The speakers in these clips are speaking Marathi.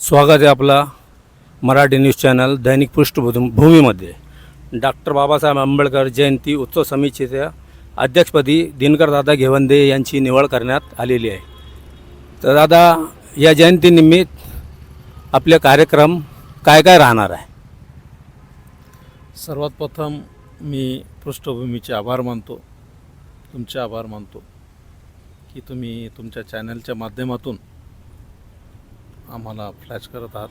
स्वागत आहे आपला मराठी न्यूज चॅनल दैनिक पृष्ठभूमीमध्ये. डॉक्टर बाबासाहेब आंबेडकर जयंती उत्सव समितीच्या अध्यक्षपदी दिनकरदादा घेवंदे यांची निवड करण्यात आलेली आहे. तर दादा, या जयंतीनिमित्त आपले कार्यक्रम काय काय राहणार आहे? सर्वात प्रथम मी पृष्ठभूमीचे आभार मानतो, तुमचे आभार मानतो की तुम्ही तुमच्या चॅनलच्या माध्यमातून आम्हाला फ्लॅश करत आहात.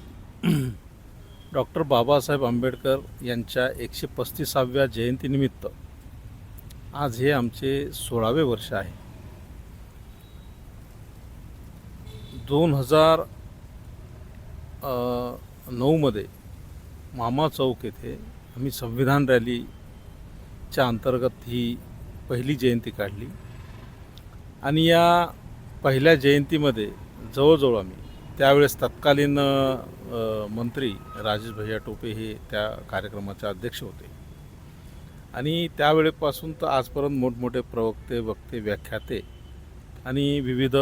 डॉक्टर बाबासाहेब आंबेडकर यांच्या 135व्या जयंतीनिमित्त आज हे आमचे 16वे वर्ष आहे. 2009मध्ये मामा चौक येथे आम्ही संविधान रॅलीच्या अंतर्गत ही पहिली जयंती काढली आणि या पहिल्या जयंतीमध्ये जवळजवळ आम्ही त्यावेळेस तत्कालीन मंत्री राजेश भैया टोपे हे त्या कार्यक्रमाचे अध्यक्ष होते आणि त्यावेळेपासून तर आजपर्यंत मोठमोठे प्रवक्ते, वक्ते, व्याख्याते आणि विविध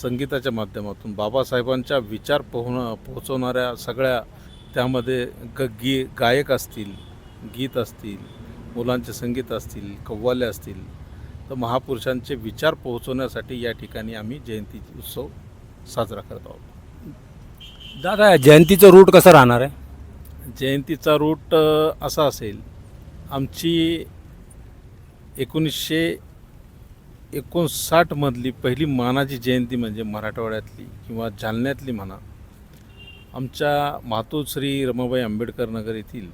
संगीताच्या माध्यमातून बाबासाहेबांच्या विचार पोहोचवणाऱ्या सगळ्या, त्यामध्ये गायक असतील, गीत असतील, मुलांचे संगीत असतील, कव्वाले असतील, तर महापुरुषांचे विचार पोहोचवण्यासाठी या ठिकाणी आम्ही जयंती उत्सव साजरा करत आहोत. दादा, जयंतीचं रूट कसं राहणार आहे? जयंतीचा रूट असा असेल, आमची 1959मधली पहिली मानाची जयंती म्हणजे मराठवाड्यातली किंवा जालन्यातली म्हणा, आमच्या मातोश्री रमाबाई आंबेडकर नगर येथील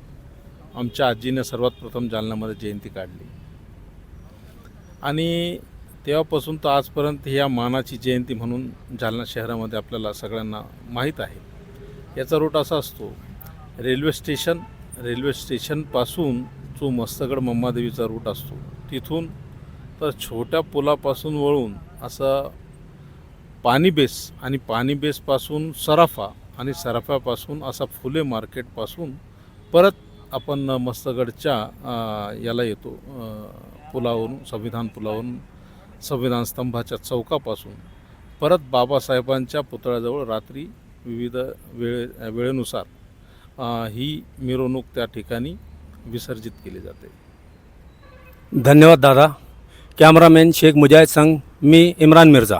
आमच्या आजीने सर्वात प्रथम जालन्यामध्ये जयंती काढली आणि तेव्हापासून तर आजपर्यंत ह्या मानाची जयंती म्हणून जालना शहरामध्ये आपल्याला सगळ्यांना माहीत आहे. याचा रूट असा असतो, रेल्वे स्टेशनपासून जो मस्तगड मम्मादेवीचा रूट असतो तिथून तर छोट्या पुलापासून वळून असं पाणी बेस आणि पाणी बेसपासून सराफा आणि सराफ्यापासून असा फुले मार्केटपासून परत आपण मस्तगडच्या याला येतो, पुलावरून, संविधान पुलावरून, संविधान स्तंभाच्या चौकापासून परत बाबासाहेबांच्या पुतळ्याजवळ रात्री विविध वेळेनुसार ही मिरवणूक त्या ठिकाणी विसर्जित केली जाते. धन्यवाद दादा. कॅमेरामॅन शेख मुजाहिद संघ, मी इम्रान मिर्झा.